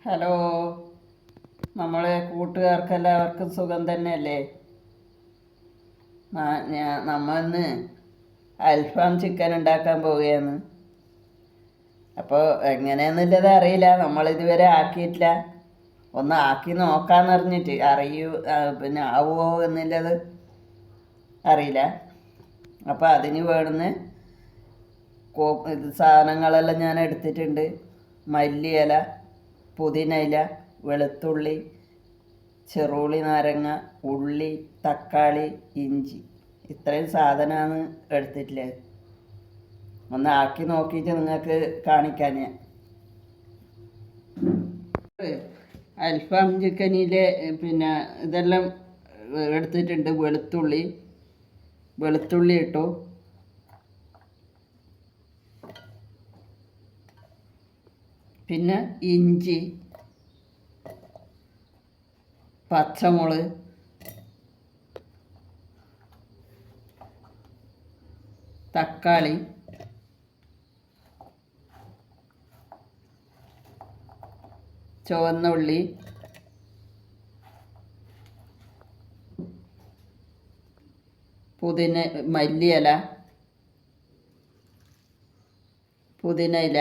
Hello, നമ്മളെ കൂട്ടുകാർക്കെല്ലാവർക്കും സുഖം തന്നെയല്ലേ? നമ്മ ഇന്ന് അൽഫാം ചിക്കൻ ഉണ്ടാക്കാൻ പോവുകയാണ്. അപ്പോൾ എങ്ങനെയാണെന്നുള്ളത് അറിയില്ല, നമ്മളിതുവരെ ആക്കിയിട്ടില്ല. ഒന്ന് ആക്കി നോക്കാമെന്ന് പറഞ്ഞിട്ട് പിന്നെ ആവുമോ എന്നുള്ളത് അറിയില്ല. അപ്പോൾ അതിന് വേണ്ടുന്ന സാധനങ്ങളെല്ലാം ഞാൻ എടുത്തിട്ടുണ്ട്. മല്ലിയില, പുതിന ഇല, വെളുത്തുള്ളി, ചെറുള്ളി, നാരങ്ങ, ഉള്ളി, തക്കാളി, ഇഞ്ചി, ഇത്രയും സാധനമാണ് എടുത്തിട്ടുള്ളത്. ഒന്ന് ആക്കി നോക്കിയിട്ട് നിങ്ങൾക്ക് കാണിക്കാൻ ഞാൻ. അൽഫാം ചിക്കനിലെ പിന്നെ ഇതെല്ലാം എടുത്തിട്ടുണ്ട്. വെളുത്തുള്ളി ഇട്ടു, പിന്നെ ഇഞ്ചി, പച്ചമുളക്, തക്കാളി, ചുവന്ന ഉള്ളി, മല്ലിയില, പുതിന ഇല,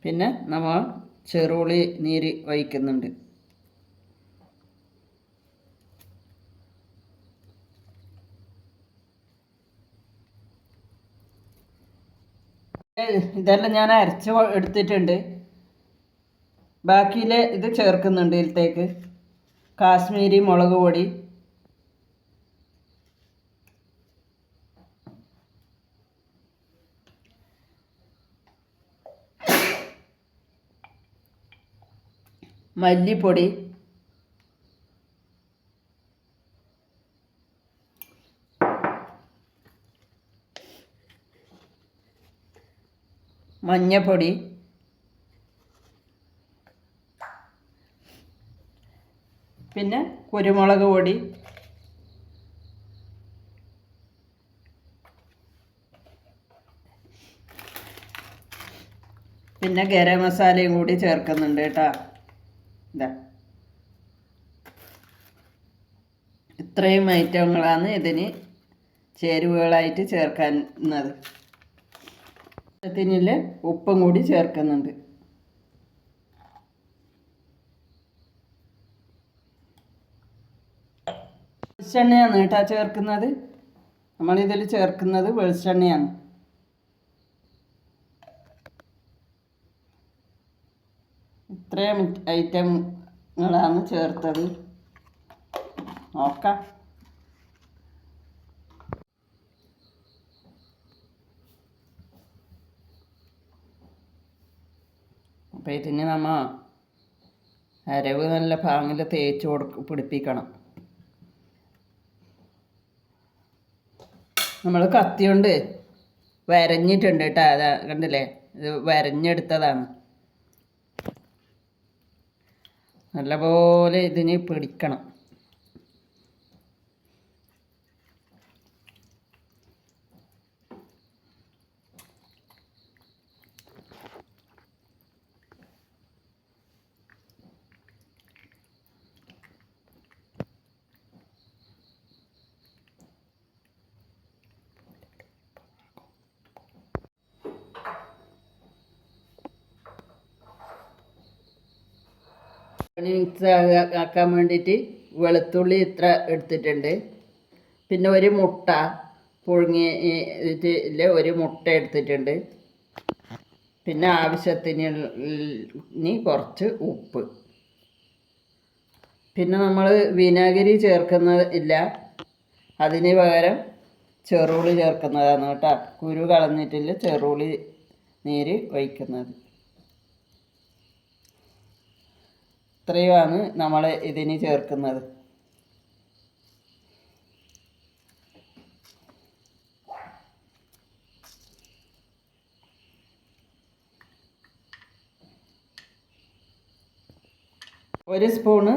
പിന്നെ നമ്മൾ ചെറുള്ളി നീര് ഒഴിക്കുന്നുണ്ട്. ഇതെല്ലാം ഞാൻ അരച്ച് എടുത്തിട്ടുണ്ട്. ബാക്കിയിൽ ഇത് ചേർക്കുന്നുണ്ട്. ഇതിലേക്ക് കാശ്മീരി മുളക് പൊടി, മല്ലിപ്പൊടി, മഞ്ഞപ്പൊടി, പിന്നെ കുരുമുളക് പൊടി, പിന്നെ ഗരം മസാലയും കൂടി ചേർക്കുന്നുണ്ട് കേട്ടോ. ഇതാ, ഇത്രയും ഐറ്റങ്ങളാണ് ഇതിന് ചേരുവകളായിട്ട് ചേർക്കുന്നത്. ഇതിൽ ഉപ്പും കൂടി ചേർക്കുന്നുണ്ട്. വെളിച്ചെണ്ണയാണ് കേട്ടോ ചേർക്കുന്നത്. നമ്മളിതിൽ ചേർക്കുന്നത് വെളിച്ചെണ്ണയാണ്. ഇത്രയും ഐറ്റങ്ങളാണ് ചേർത്തത്. നോക്കാം. അപ്പോൾ ഇതിന് നമ്മൾ അരവ് നല്ല പാങ്ങിൽ തേച്ച് പിടിപ്പിക്കണം. നമ്മൾ കത്തി കൊണ്ട് വരഞ്ഞിട്ടുണ്ട് കേട്ടോ. അതാ കണ്ടില്ലേ, ഇത് വരഞ്ഞെടുത്തതാണ്. നല്ലപോലെ ഇതിന് പിടിക്കണം. മിക്സ് ആക്കാൻ വേണ്ടിയിട്ട് വെളുത്തുള്ളി ഇത്ര എടുത്തിട്ടുണ്ട്. പിന്നെ ഒരു മുട്ട പുഴുങ്ങിയിട്ട് ഒരു മുട്ട എടുത്തിട്ടുണ്ട്. പിന്നെ ആവശ്യത്തിന് കുറച്ച് ഉപ്പ്. പിന്നെ നമ്മൾ വിനാഗിരി ചേർക്കുന്നില്ല, അതിന് പകരം ചെറുള്ളി ചേർക്കുന്നതാണ് കേട്ടോ. കുരു കളഞ്ഞിട്ടില്ല, ചെറുള്ളി നീര് ഒഴിക്കുന്നത്. ഇത്രയുമാണ് നമ്മൾ ഇതിന് ചേർക്കുന്നത്. ഒരു സ്പൂണ്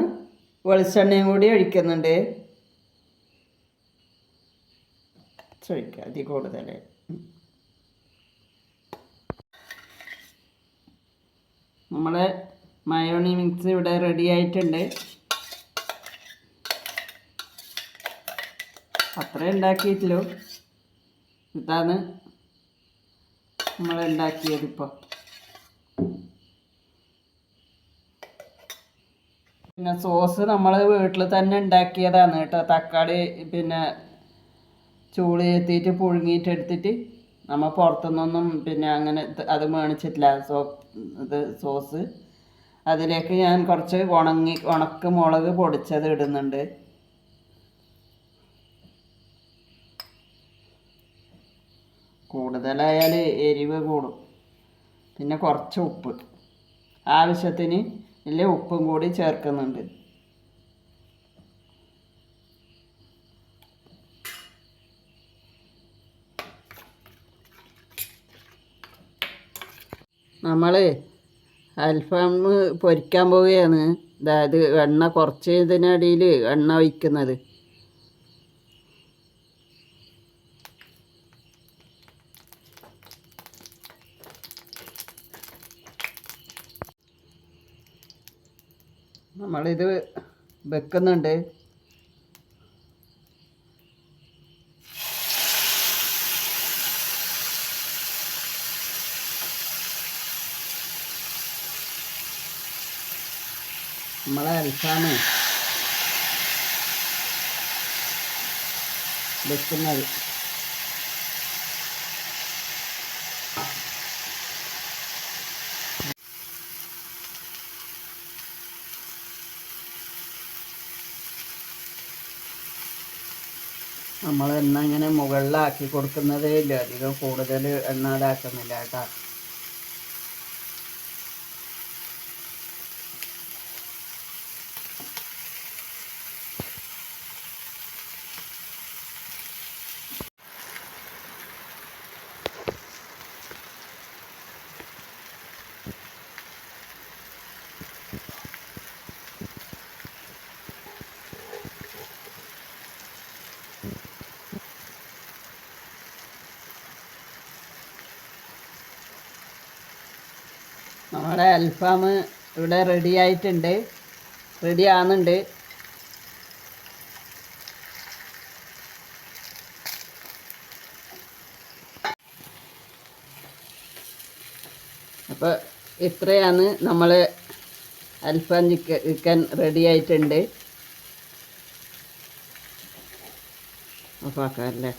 വെളിച്ചെണ്ണയും കൂടി ഒഴിക്കുന്നുണ്ട്. ഒഴിക്കുക അതിൽ കൂടുതൽ. നമ്മളെ മയോണി മിക്സ് ഇവിടെ റെഡി ആയിട്ടുണ്ട്. അത്രേ ഉണ്ടാക്കിയിട്ടില്ലോ, ഇതാണ് നമ്മളുണ്ടാക്കിയതിപ്പോൾ. പിന്നെ സോസ് നമ്മൾ വീട്ടിൽ തന്നെ ഉണ്ടാക്കിയതാണ് കേട്ടോ. തക്കാളി പിന്നെ ചൂട് എത്തിയിട്ട് പുഴുങ്ങിയിട്ട് എടുത്തിട്ട് നമ്മൾ പുറത്തുനിന്നൊന്നും പിന്നെ അങ്ങനെ അത് മേടിച്ചിട്ടില്ല. ഇത് സോസ്. അതിലേക്ക് ഞാൻ കുറച്ച് ഉണക്ക മുളക് പൊടിച്ചത് ഇടുന്നുണ്ട്. കൂടുതലായാൽ എരിവ് കൂടും. പിന്നെ കുറച്ച് ഉപ്പ്, ആവശ്യത്തിന് ഇല്ല ഉപ്പും കൂടി ചേർക്കുന്നുണ്ട്. നമ്മൾ അൽഫാം പൊരിക്കാൻ പോവുകയാണ്. അതായത് എണ്ണ കുറച്ച് ഇതിനടിയിൽ എണ്ണ ഒഴിക്കുന്നത്. നമ്മളിത് വെക്കുന്നുണ്ട്. നമ്മളെ അൽഫാം വെക്കുന്നത്. നമ്മൾ എണ്ണ ഇങ്ങനെ മുകളിലാക്കി കൊടുക്കുന്നതേ ഇല്ല. അധികം കൂടുതൽ എണ്ണ ഇതാക്കുന്നില്ല കേട്ടോ. നമ്മുടെ അൽഫാം ഇവിടെ റെഡി ആയിട്ടുണ്ട്, റെഡി ആകുന്നുണ്ട്. അപ്പോൾ ഇത്രയാണ് നമ്മൾ അൽഫാം ചിക്കൻ റെഡി ആയിട്ടുണ്ട്. ഓഫാക്കാമല്ലേ.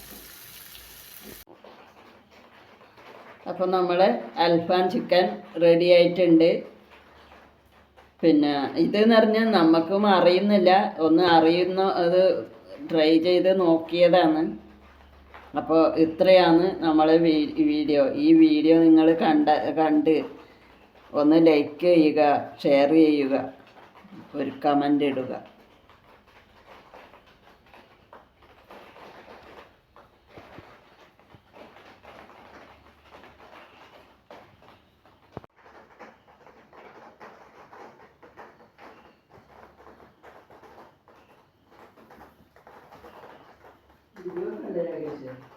അപ്പോൾ നമ്മൾ അൽഫാം ചിക്കൻ റെഡി ആയിട്ടുണ്ട്. പിന്നെ ഇതെന്ന് പറഞ്ഞാൽ നമുക്കും അറിയുന്നില്ല, ഒന്ന് അറിയുന്ന അത് ട്രൈ ചെയ്ത് നോക്കിയതാണ്. അപ്പോൾ ഇത്രയാണ് നമ്മൾ വീഡിയോ. ഈ വീഡിയോ നിങ്ങൾ കണ്ട് ഒന്ന് ലൈക്ക് ചെയ്യുക, ഷെയർ ചെയ്യുക, ഒരു കമൻ്റ് ഇടുക. Video kalian lagi sih.